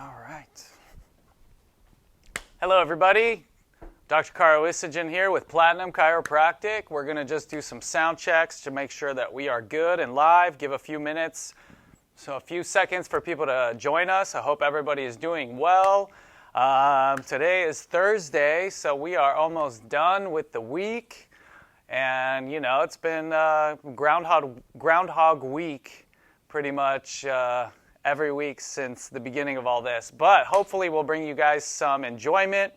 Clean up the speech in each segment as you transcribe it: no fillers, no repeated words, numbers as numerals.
All right. Hello, everybody. Dr. Karo here with Platinum Chiropractic. We're going to just do some sound checks to make sure that we are good and live. Give a few minutes, so a few seconds for people to join us. I hope everybody is doing well. Today is Thursday, so we are almost done with the week. And, you know, it's been Groundhog Week pretty much every week since the beginning of all this. But hopefully we'll bring you guys some enjoyment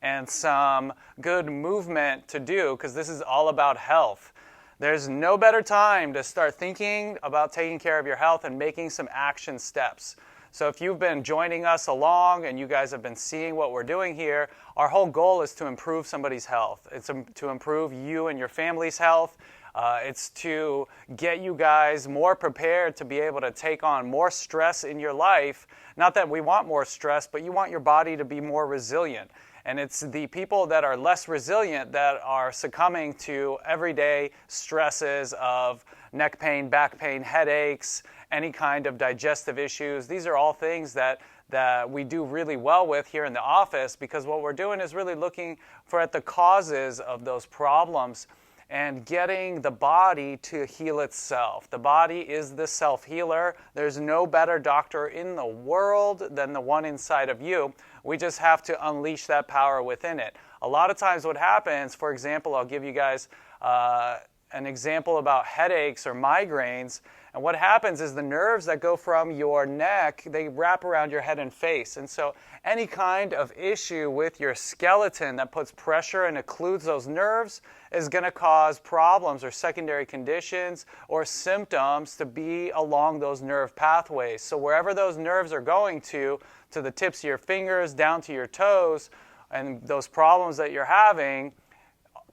and some good movement to do, because this is all about health. There's no better time to start thinking about taking care of your health and making some action steps. So if you've been joining us along and you guys have been seeing what we're doing here, our whole goal is to improve somebody's health. It's to improve you and your family's health. It's to get you guys more prepared to be able to take on more stress in your life. Not that we want more stress, but you want your body to be more resilient. And it's the people that are less resilient that are succumbing to everyday stresses of neck pain, back pain, headaches, any kind of digestive issues. These are all things that we do really well with here in the office, because what we're doing is really looking at the causes of those problems and getting the body to heal itself. The body is the self-healer. There's no better doctor in the world than the one inside of you. We just have to unleash that power within it. A lot of times what happens, for example, I'll give you guys an example about headaches or migraines. And what happens is the nerves that go from your neck, they wrap around your head and face. And so any kind of issue with your skeleton that puts pressure and occludes those nerves is going to cause problems or secondary conditions or symptoms to be along those nerve pathways. So wherever those nerves are going to the tips of your fingers, down to your toes, and those problems that you're having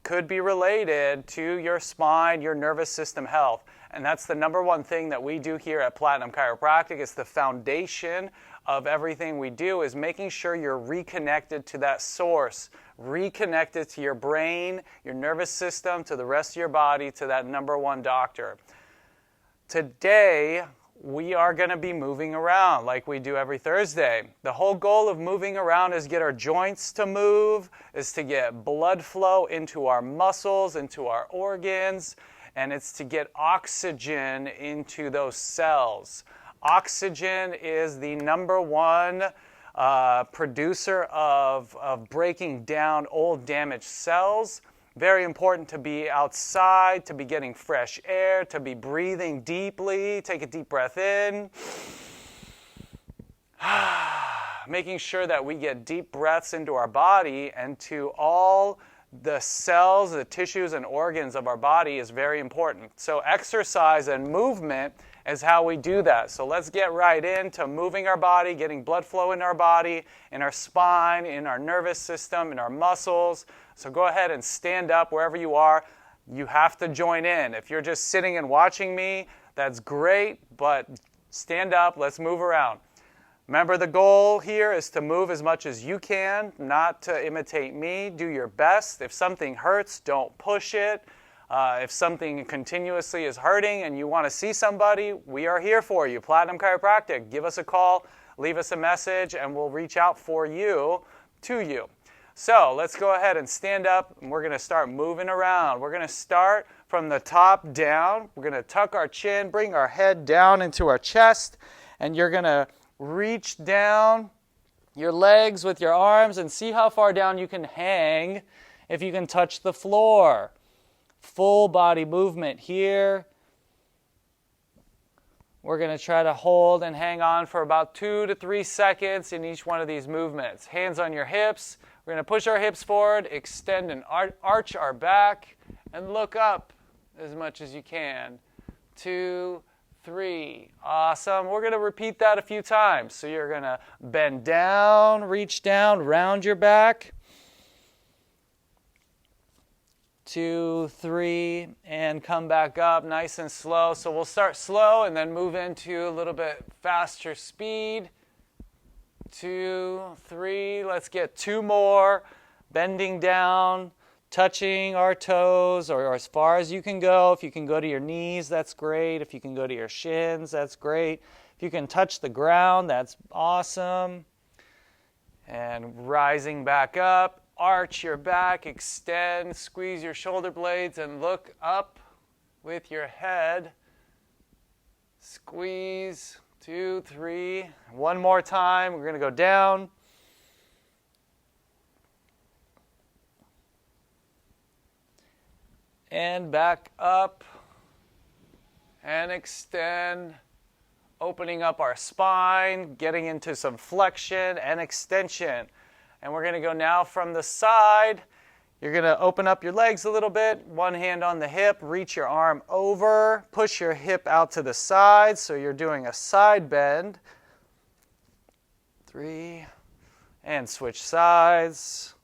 could be related to your spine, your nervous system health. And that's the number one thing that we do here at Platinum Chiropractic. It's the foundation of everything we do, is making sure you're reconnected to that source, reconnected to your brain, your nervous system, to the rest of your body, to that number one doctor. Today, we are going to be moving around like we do every Thursday. The whole goal of moving around is get our joints to move, is to get blood flow into our muscles, into our organs, and it's to get oxygen into those cells. Oxygen is the number one producer of breaking down old damaged cells. Very important to be outside, to be getting fresh air, to be breathing deeply. Take a deep breath in. Making sure that we get deep breaths into our body and to all the cells, the tissues, and organs of our body is very important. So exercise and movement is how we do that. So let's get right into moving our body, getting blood flow in our body, in our spine, in our nervous system, in our muscles. So go ahead and stand up wherever you are. You have to join in. If you're just sitting and watching me, that's great, but stand up, let's move around. Remember, the goal here is to move as much as you can, not to imitate me. Do your best. If something hurts, don't push it. If something continuously is hurting and you want to see somebody, we are here for you. Platinum Chiropractic. Give us a call, leave us a message, and we'll reach out for you, to you. So let's go ahead and stand up, and we're going to start moving around. We're going to start from the top down. We're going to tuck our chin, bring our head down into our chest, and you're going to reach down your legs with your arms and see how far down you can hang if you can touch the floor. Full body movement here. We're going to try to hold and hang on for about 2 to 3 seconds in each one of these movements. Hands on your hips. We're going to push our hips forward, extend and arch our back, and look up as much as you can. 2, 3. Awesome. We're going to repeat that a few times. So you're going to bend down, reach down, round your back. 2, 3, and come back up nice and slow. So we'll start slow and then move into a little bit faster speed. 2, 3. Let's get 2 more. Bending down, touching our toes, or as far as you can go. If you can go to your knees, that's great. If you can go to your shins, that's great. If you can touch the ground, that's awesome. And rising back up, arch your back, extend, squeeze your shoulder blades, and look up with your head. Squeeze, 2, 3. One more time, we're going to go down. And back up. And extend. Opening up our spine, getting into some flexion and extension. And we're going to go now from the side. You're going to open up your legs a little bit, one hand on the hip, reach your arm over, push your hip out to the side, so you're doing a side bend. 3, and switch sides.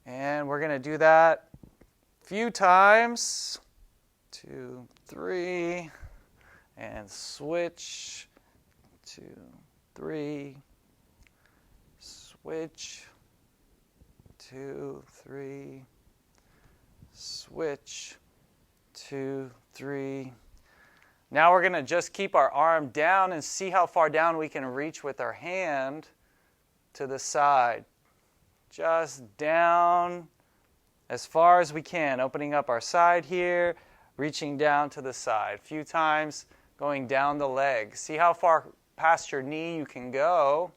And we're going to do that a few times. 2, 3, and switch. 2, 3, switch. 2, 3, switch. 2, 3. Now we're going to just keep our arm down and see how far down we can reach with our hand to the side. Just down as far as we can, opening up our side here, reaching down to the side. A few times going down the leg. See how far past your knee you can go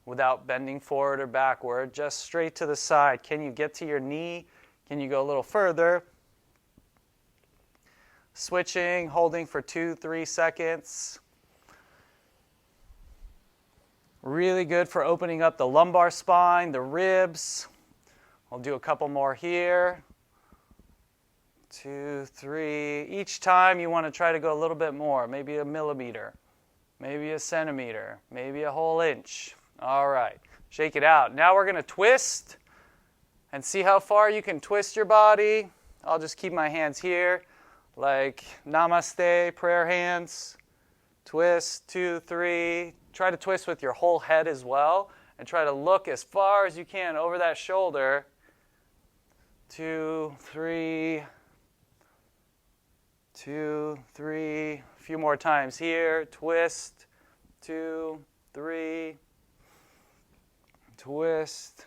without bending forward or backward. Just straight to the side. Can you get to your knee? Can you go a little further? Switching, holding for 2, 3 seconds. Really good for opening up the lumbar spine, the ribs. We'll do a couple more here. 2, 3. Each time you want to try to go a little bit more, maybe a millimeter, maybe a centimeter, maybe a whole inch. All right, shake it out. Now we're going to twist and see how far you can twist your body. I'll just keep my hands here, like namaste, prayer hands. Twist, 2, 3. Try to twist with your whole head as well, and try to look as far as you can over that shoulder. 2, 3. 2, 3, a few more times here. Twist, 2, 3, twist,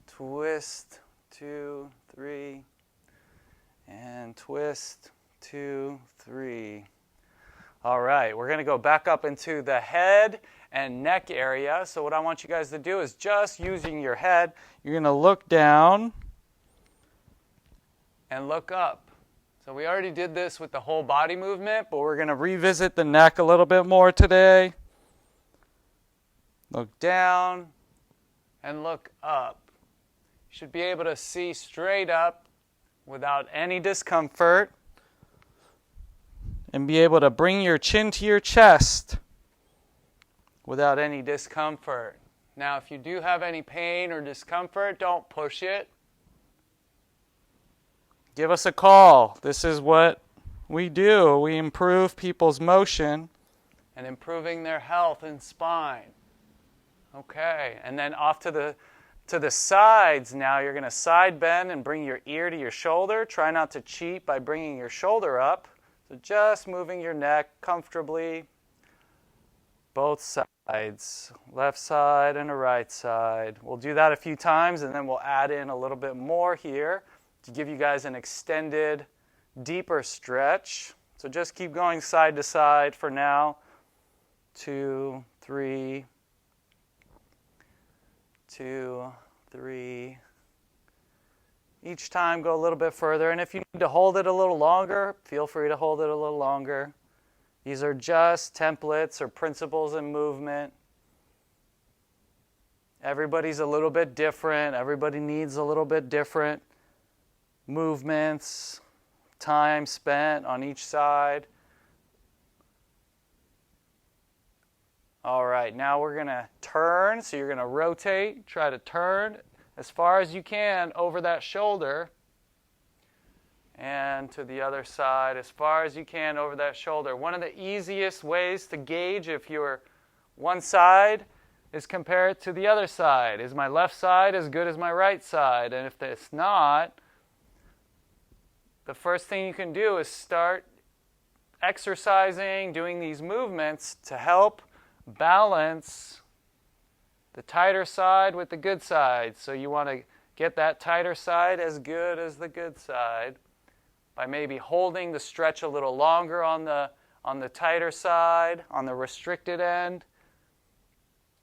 twist, 2, 3, and twist, 2, 3. All right, we're going to go back up into the head and neck area. So what I want you guys to do is just using your head, you're going to look down and look up. So we already did this with the whole body movement, but we're going to revisit the neck a little bit more today. Look down and look up. You should be able to see straight up without any discomfort and be able to bring your chin to your chest without any discomfort. Now, if you do have any pain or discomfort, don't push it. Give us a call. This is what we do. We improve people's motion and improving their health and spine. Okay, and then off to the sides now. You're going to side bend and bring your ear to your shoulder. Try not to cheat by bringing your shoulder up. So just moving your neck comfortably. Both sides, left side and a right side. We'll do that a few times, and then we'll add in a little bit more here to give you guys an extended, deeper stretch. So just keep going side to side for now. 2, 3, 2, 3. Each time go a little bit further, and if you need to hold it a little longer, feel free to hold it a little longer. These are just templates or principles in movement. Everybody's a little bit different. Everybody needs a little bit different movements, time spent on each side. All right, now we're going to turn. So you're going to rotate, try to turn as far as you can over that shoulder, and to the other side as far as you can over that shoulder. One of the easiest ways to gauge if you're one side is compare it to the other side. Is my left side as good as my right side? And if it's not, the first thing you can do is start exercising, doing these movements to help balance the tighter side with the good side. So you want to get that tighter side as good as the good side by maybe holding the stretch a little longer on the tighter side, on the restricted end.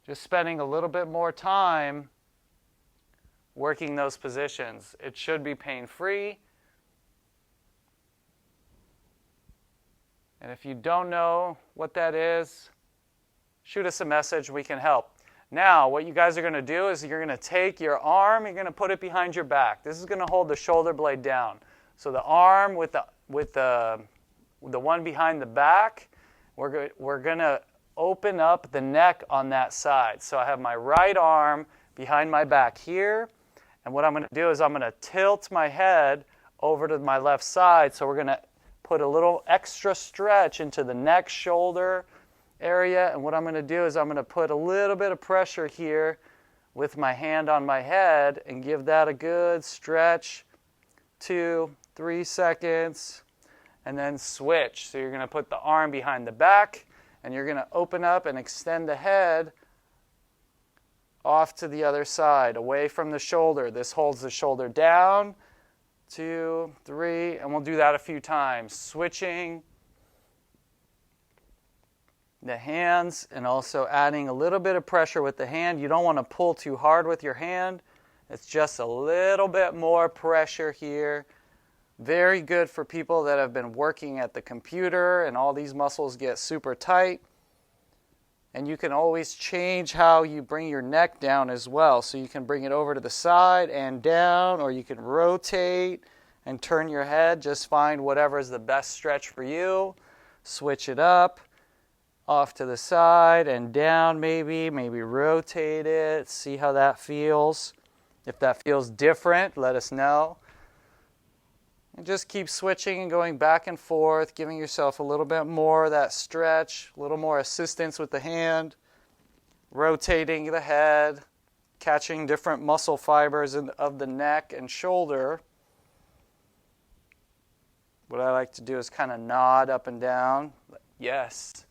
Just spending a little bit more time working those positions. It should be pain-free. And if you don't know what that is, shoot us a message. We can help. Now, what you guys are going to do is you're going to take your arm, you're going to put it behind your back. This is going to hold the shoulder blade down. So the arm with the one behind the back, we're going to open up the neck on that side. So I have my right arm behind my back here, and what I'm going to do is I'm going to tilt my head over to my left side. So we're going to put a little extra stretch into the neck, shoulder area, and what I'm going to do is I'm going to put a little bit of pressure here with my hand on my head and give that a good stretch, 2, 3 seconds, and then switch. So you're going to put the arm behind the back, and you're going to open up and extend the head off to the other side, away from the shoulder. This holds the shoulder down, 2, 3, and we'll do that a few times. Switching the hands and also adding a little bit of pressure with the hand. You don't want to pull too hard with your hand. It's just a little bit more pressure here. Very good for people that have been working at the computer and all these muscles get super tight. And you can always change how you bring your neck down as well. So you can bring it over to the side and down, or you can rotate and turn your head. Just find whatever is the best stretch for you. Switch it up, off to the side and down maybe rotate it. See how that feels. If that feels different, let us know. And just keep switching and going back and forth, giving yourself a little bit more of that stretch, a little more assistance with the hand, rotating the head, catching different muscle fibers of the neck and shoulder. What I like to do is kind of nod up and down. Yes.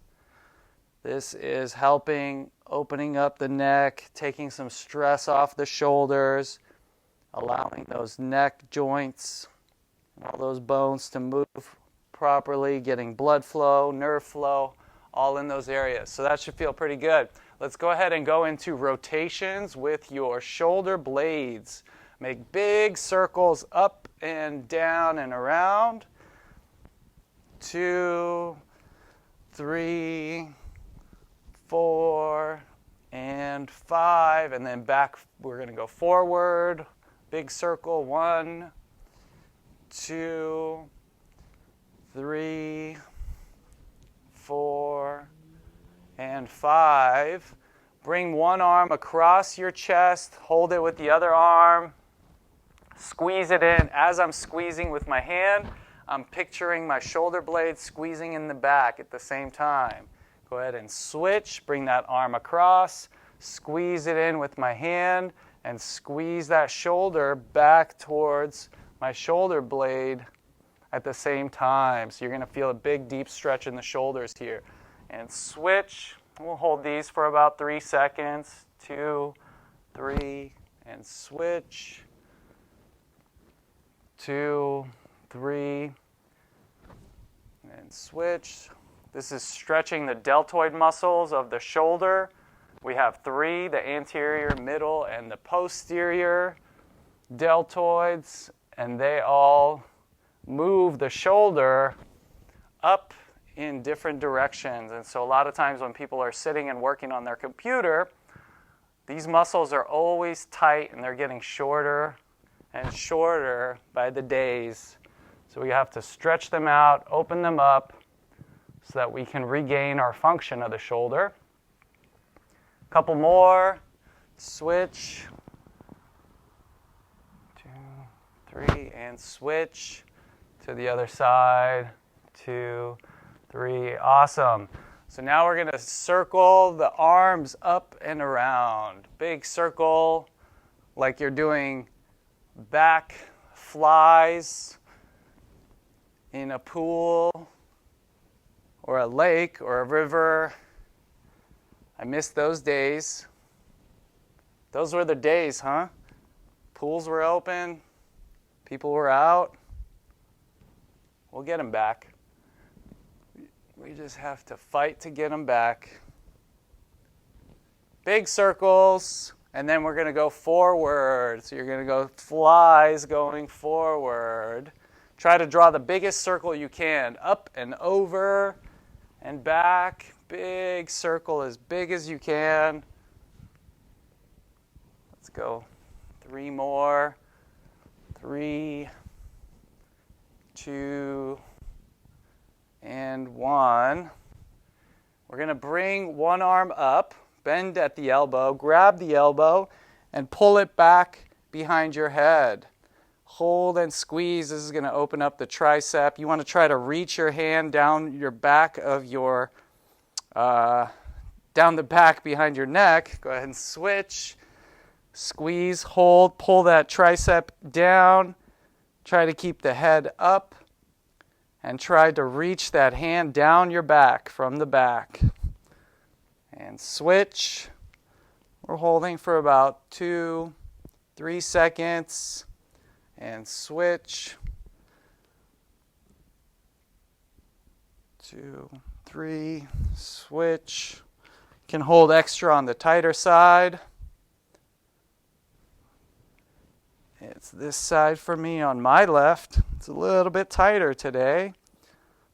This is helping, opening up the neck, taking some stress off the shoulders, allowing those neck joints, all those bones to move properly, getting blood flow, nerve flow, all in those areas. So that should feel pretty good. Let's go ahead and go into rotations with your shoulder blades. Make big circles up and down and around. 2, 3, 4, and 5, and then back. We're going to go forward, big circle, 1, 2, 3, 4, and 5. Bring one arm across your chest, hold it with the other arm, squeeze it in. As I'm squeezing with my hand, I'm picturing my shoulder blade squeezing in the back at the same time. Go ahead and switch, bring that arm across, squeeze it in with my hand, and squeeze that shoulder back towards my shoulder blade at the same time. So you're going to feel a big, deep stretch in the shoulders here. And switch. We'll hold these for about 3 seconds. 2, 3, and switch. 2, 3, and switch. This is stretching the deltoid muscles of the shoulder. We have 3, the anterior, middle, and the posterior deltoids, and they all move the shoulder up in different directions. And so a lot of times when people are sitting and working on their computer, these muscles are always tight and they're getting shorter and shorter by the days. So we have to stretch them out, open them up, so that we can regain our function of the shoulder. A couple more. Switch. 2, 3, and switch to the other side. 2, 3. Awesome. So now we're going to circle the arms up and around. Big circle, like you're doing back flies in a pool. or a lake or a river. I miss those days. Those were the days, huh? Pools were open. People were out. We'll get them back. We just have to fight to get them back. Big circles, and then we're going to go forward. So you're going to go flies going forward. Try to draw the biggest circle you can, up and over and back. Big circle as big as you can. Let's go 3 more. 3, 2, and 1. We're going to bring one arm up, bend at the elbow, grab the elbow, and pull it back behind your head. Hold and squeeze. This is going to open up the tricep. You want to try to reach your hand down your back of your, down the back behind your neck. Go ahead and switch. Squeeze, hold, pull that tricep down. Try to keep the head up. And try to reach that hand down your back from the back. And switch. We're holding for about 2, 3 seconds. And switch. 2, 3, switch. Can hold extra on the tighter side. It's this side for me on my left. It's a little bit tighter today.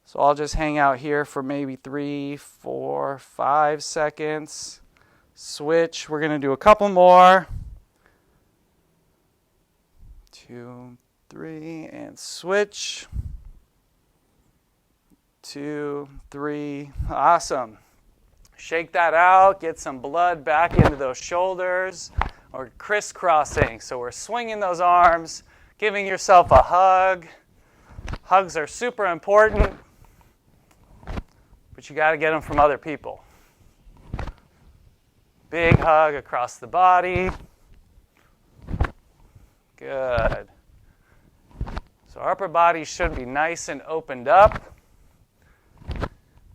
So I'll just hang out here for maybe 3, 4, 5 seconds. Switch. We're going to do a couple more. 2, 3, and switch. 2, 3. Awesome. Shake that out. Get some blood back into those shoulders. Or crisscrossing. So we're swinging those arms, giving yourself a hug. Hugs are super important, but you got to get them from other people. Big hug across the body. Good. So our upper body should be nice and opened up.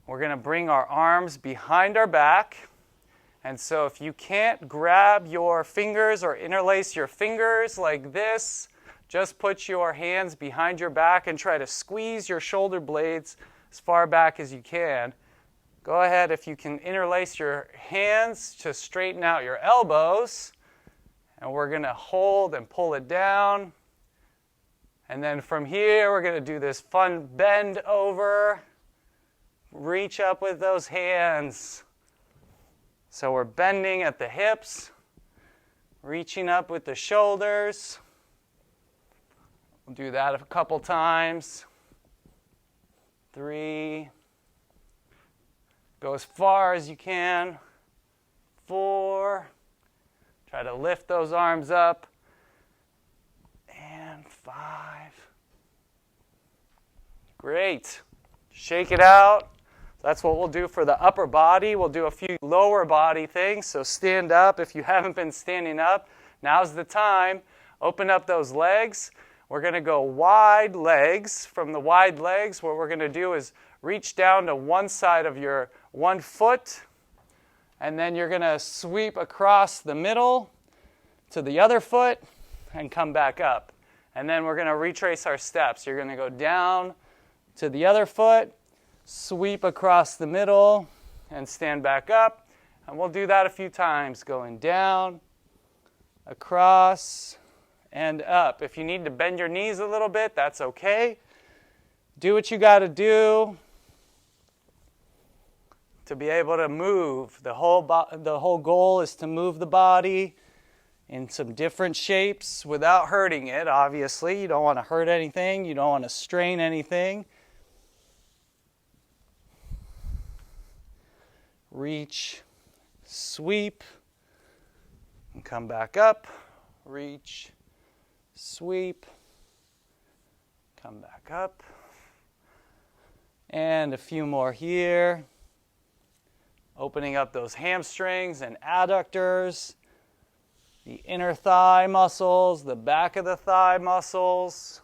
We're going to bring our arms behind our back. And so if you can't grab your fingers or interlace your fingers like this, just put your hands behind your back and try to squeeze your shoulder blades as far back as you can. Go ahead, if you can interlace your hands to straighten out your elbows. And we're going to hold and pull it down. And then from here, we're going to do this fun bend over. Reach up with those hands. So we're bending at the hips, reaching up with the shoulders. We'll do that a couple times. 3. Go as far as you can. 4. Try to lift those arms up. And 5. Great. Shake it out. That's what we'll do for the upper body. We'll do a few lower body things. So stand up. If you haven't been standing up, now's the time. Open up those legs. We're going to go wide legs. From the wide legs, what we're going to do is reach down to one side of your one foot. And then you're going to sweep across the middle to the other foot and come back up. And then we're going to retrace our steps. You're going to go down to the other foot. Sweep across the middle and stand back up. And we'll do that a few times, going down, across, and up. If you need to bend your knees a little bit, that's okay. Do what you got to do to be able to move. The whole goal is to move the body in some different shapes without hurting it, obviously. You don't want to hurt anything. You don't want to strain anything. Reach, sweep, and come back up. Reach, sweep, come back up. And a few more here. Opening up those hamstrings and adductors, the inner thigh muscles, the back of the thigh muscles.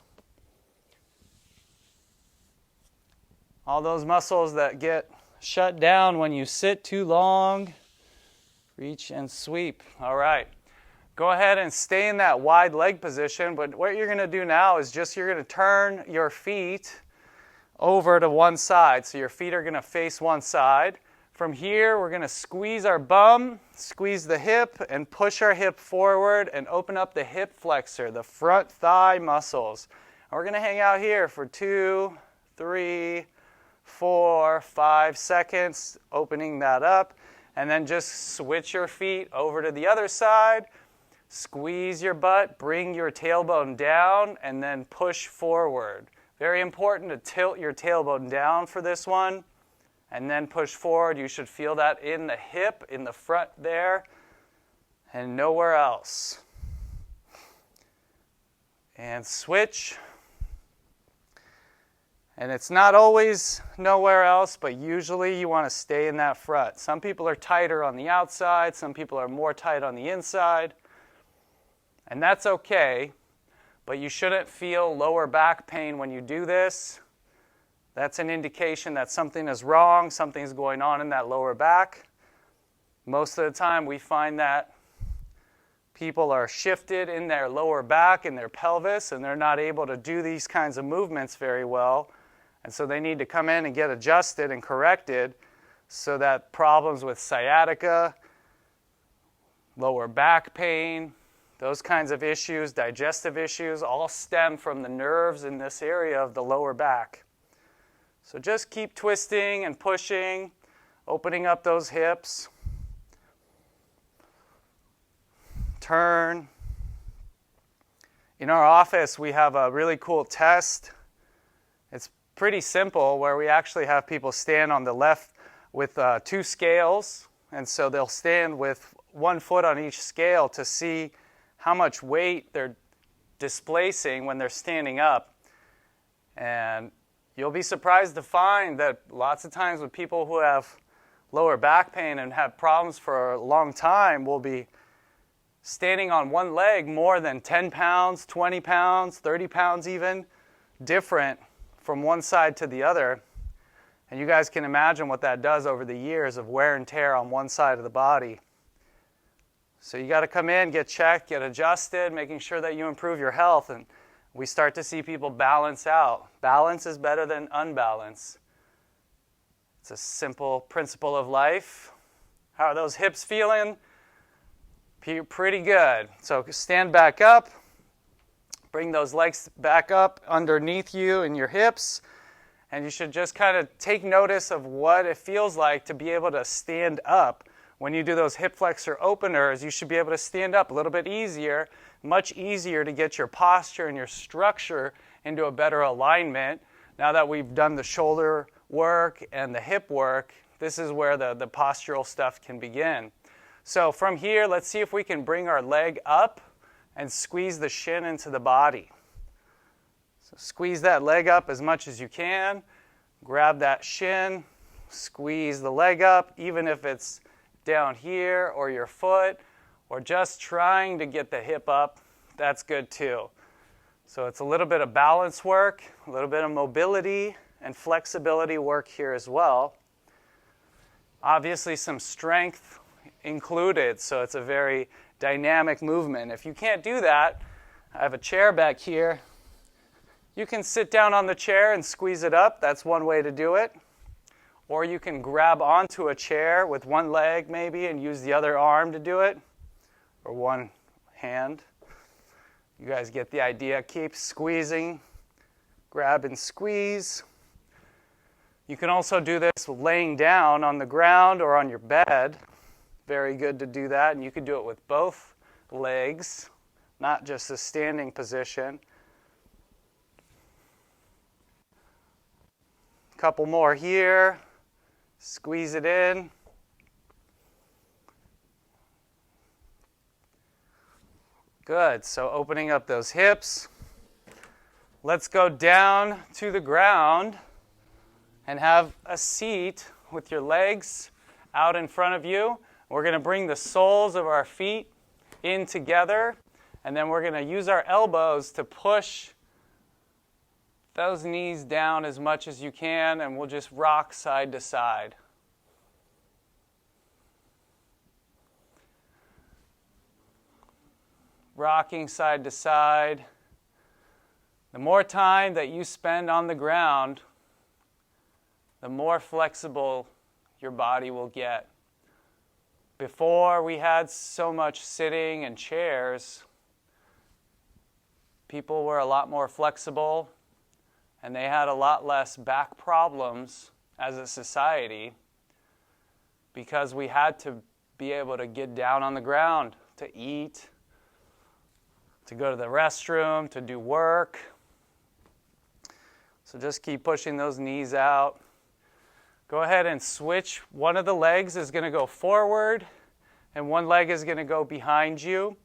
All those muscles that get shut down when you sit too long. Reach and sweep. All right. Go ahead and stay in that wide leg position, but what you're going to do now is you're going to turn your feet over to one side. So your feet are going to face one side. From here, we're going to squeeze our bum, squeeze the hip, and push our hip forward and open up the hip flexor, the front thigh muscles. And we're going to hang out here for 2, 3, 4, 5 seconds, opening that up. And then just switch your feet over to the other side. Squeeze your butt, bring your tailbone down, and then push forward. Very important to tilt your tailbone down for this one, and then push forward. You should feel that in the hip, in the front there, and nowhere else. And switch. And it's not always nowhere else, but usually you want to stay in that front. Some people are tighter on the outside, some people are more tight on the inside. And that's okay, but you shouldn't feel lower back pain when you do this. That's an indication that something is wrong, something's going on in that lower back. Most of the time we find that people are shifted in their lower back, in their pelvis, and they're not able to do these kinds of movements very well. And so they need to come in and get adjusted and corrected so that problems with sciatica, lower back pain, those kinds of issues, digestive issues, all stem from the nerves in this area of the lower back. So just keep twisting and pushing, opening up those hips. Turn. In our office, we have a really cool test. It's pretty simple, where we actually have people stand on the left with 2 scales. And so they'll stand with 1 foot on each scale to see how much weight they're displacing when they're standing up. And you'll be surprised to find that lots of times with people who have lower back pain and have problems for a long time will be standing on one leg more than 10 pounds, 20 pounds, 30 pounds even, different from one side to the other. And you guys can imagine what that does over the years of wear and tear on one side of the body. So you got to come in, get checked, get adjusted, making sure that you improve your health, and we start to see people balance out. Balance is better than unbalance. It's a simple principle of life. How are those hips feeling? Pretty good. So stand back up. Bring those legs back up underneath you and your hips. And you should just kind of take notice of what it feels like to be able to stand up. When you do those hip flexor openers, you should be able to stand up a little bit easier, much easier to get your posture and your structure into a better alignment. Now that we've done the shoulder work and the hip work, this is where the postural stuff can begin. So from here, let's see if we can bring our leg up and squeeze the shin into the body. So squeeze that leg up as much as you can. Grab that shin, squeeze the leg up, even if it's down here or your foot, or just trying to get the hip up, that's good too. So it's a little bit of balance work, a little bit of mobility and flexibility work here as well. Obviously some strength included, so it's a very dynamic movement. If you can't do that, I have a chair back here. You can sit down on the chair and squeeze it up. That's one way to do it. Or you can grab onto a chair with one leg maybe and use the other arm to do it, or one hand. You guys get the idea. Keep squeezing, grab and squeeze. You can also do this laying down on the ground or on your bed. Very good to do that, and you can do it with both legs, not just a standing position. Couple more here. Squeeze it in. Good. So opening up those hips. Let's go down to the ground and have a seat with your legs out in front of you. We're going to bring the soles of our feet in together, and then we're going to use our elbows to push those knees down as much as you can, and we'll just rock side to side. Rocking side to side. The more time that you spend on the ground, the more flexible your body will get. Before we had so much sitting and chairs, people were a lot more flexible and they had a lot less back problems as a society because we had to be able to get down on the ground to eat, to go to the restroom, to do work. So just keep pushing those knees out. Go ahead and switch. One of the legs is going to go forward and one leg is going to go behind you.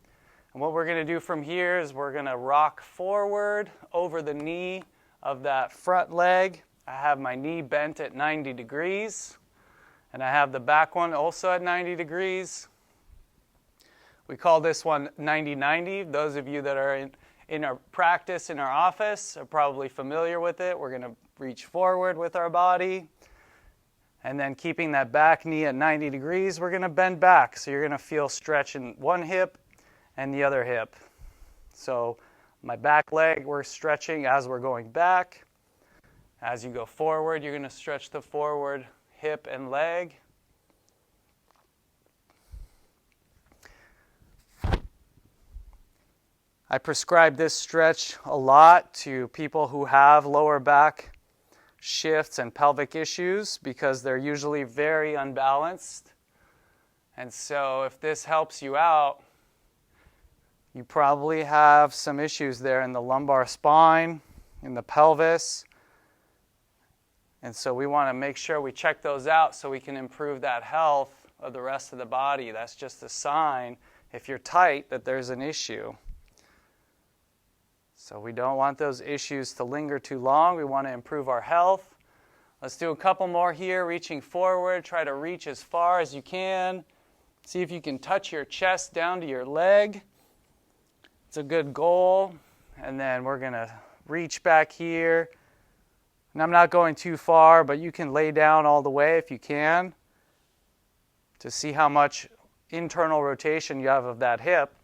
And what we're going to do from here is we're going to rock forward over the knee of that front leg. I have my knee bent at 90 degrees. And I have the back one also at 90 degrees. We call this one 90-90. Those of you that are in our practice in our office are probably familiar with it. We're going to reach forward with our body. And then keeping that back knee at 90 degrees, we're going to bend back. So you're going to feel stretch in one hip and the other hip. So my back leg, we're stretching as we're going back. As you go forward, you're going to stretch the forward hip and leg. I prescribe this stretch a lot to people who have lower back shifts and pelvic issues because they're usually very unbalanced. And so if this helps you out, you probably have some issues there in the lumbar spine, in the pelvis. And so we want to make sure we check those out so we can improve that health of the rest of the body. That's just a sign, if you're tight, that there's an issue. So we don't want those issues to linger too long. We want to improve our health. Let's do a couple more here, reaching forward. Try to reach as far as you can. See if you can touch your chest down to your leg. It's a good goal. And then we're going to reach back here. And I'm not going too far, but you can lay down all the way if you can to see how much internal rotation you have of that hip.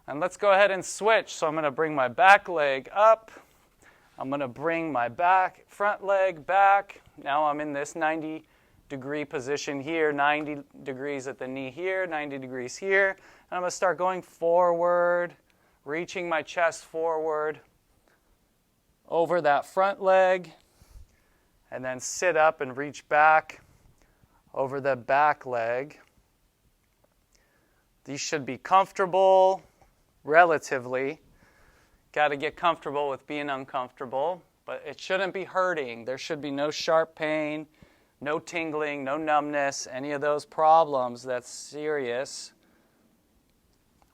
And let's go ahead and switch. So I'm going to bring my back leg up. I'm going to bring my front leg back. Now I'm in this 90-degree position here, 90 degrees at the knee here, 90 degrees here. And I'm going to start going forward, reaching my chest forward over that front leg, and then sit up and reach back over the back leg. These should be comfortable. Relatively. Got to get comfortable with being uncomfortable, but it shouldn't be hurting. There should be no sharp pain, no tingling, no numbness, any of those problems that's serious.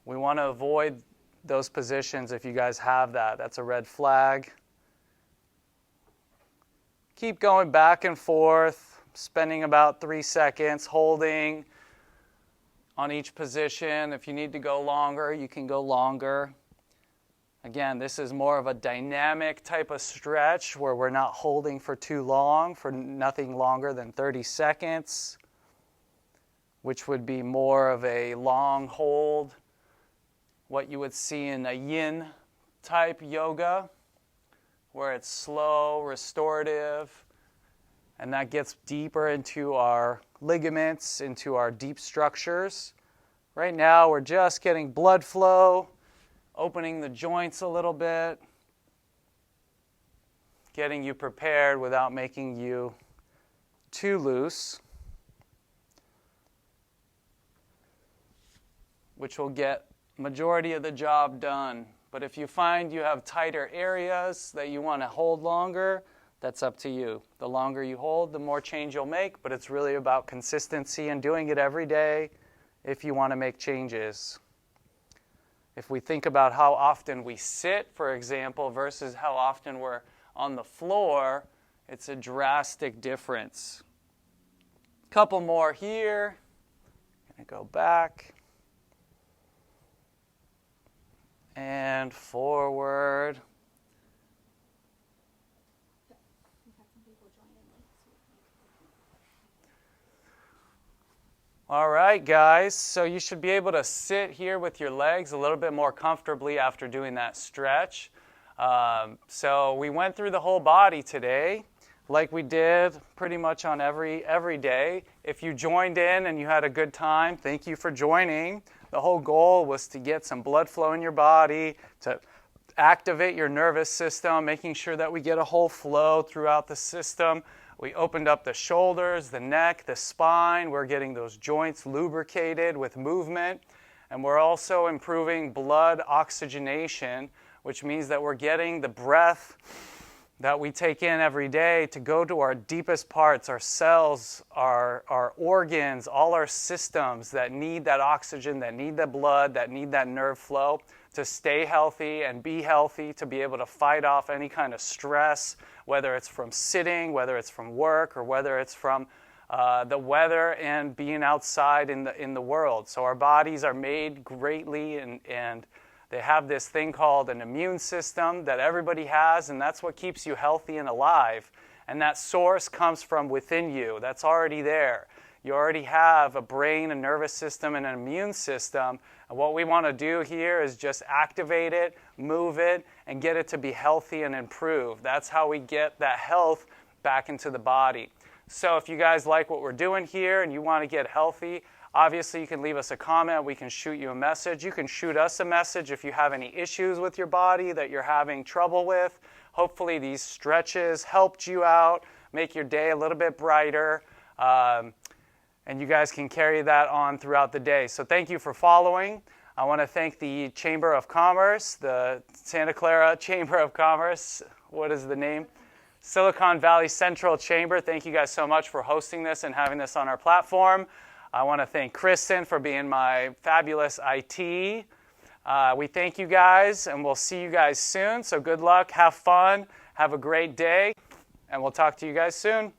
We want to avoid those positions if you guys have that. That's a red flag. Keep going back and forth, spending about 3 seconds, holding on each position. If you need to go longer, you can go longer. Again, this is more of a dynamic type of stretch where we're not holding for too long, for nothing longer than 30 seconds, which would be more of a long hold, what you would see in a yin type yoga, where it's slow, restorative, and that gets deeper into our ligaments, into our deep structures. Right now, we're just getting blood flow, opening the joints a little bit, getting you prepared without making you too loose, which will get majority of the job done. But if you find you have tighter areas that you want to hold longer, that's up to you. The longer you hold, the more change you'll make, but it's really about consistency and doing it every day if you want to make changes. If we think about how often we sit, for example, versus how often we're on the floor, it's a drastic difference. Couple more here. Gonna go back. And forward. All right, guys, so you should be able to sit here with your legs a little bit more comfortably after doing that stretch. So we went through the whole body today, like we did pretty much on every day. If you joined in and you had a good time, thank you for joining. The whole goal was to get some blood flow in your body, to activate your nervous system, making sure that we get a whole flow throughout the system. We opened up the shoulders, the neck, the spine. We're getting those joints lubricated with movement. And we're also improving blood oxygenation, which means that we're getting the breath that we take in every day to go to our deepest parts, our cells, our organs, all our systems that need that oxygen, that need the blood, that need that nerve flow to stay healthy and be healthy, to be able to fight off any kind of stress, whether it's from sitting, whether it's from work, or whether it's from the weather and being outside in the world. So our bodies are made greatly, and they have this thing called an immune system that everybody has, and that's what keeps you healthy and alive. And that source comes from within you. That's already there. You already have a brain, a nervous system, and an immune system. And what we want to do here is just activate it, move it, and get it to be healthy and improve. That's how we get that health back into the body. So if you guys like what we're doing here and you want to get healthy, obviously you can leave us a comment. We can shoot you a message. You can shoot us a message if you have any issues with your body that you're having trouble with. Hopefully these stretches helped you out, make your day a little bit brighter. And you guys can carry that on throughout the day. So thank you for following. I want to thank the Chamber of Commerce, the Santa Clara Chamber of Commerce. What is the name? Silicon Valley Central Chamber. Thank you guys so much for hosting this and having this on our platform. I want to thank Kristen for being my fabulous IT. We thank you guys, and we'll see you guys soon. So good luck, have fun, have a great day, and we'll talk to you guys soon.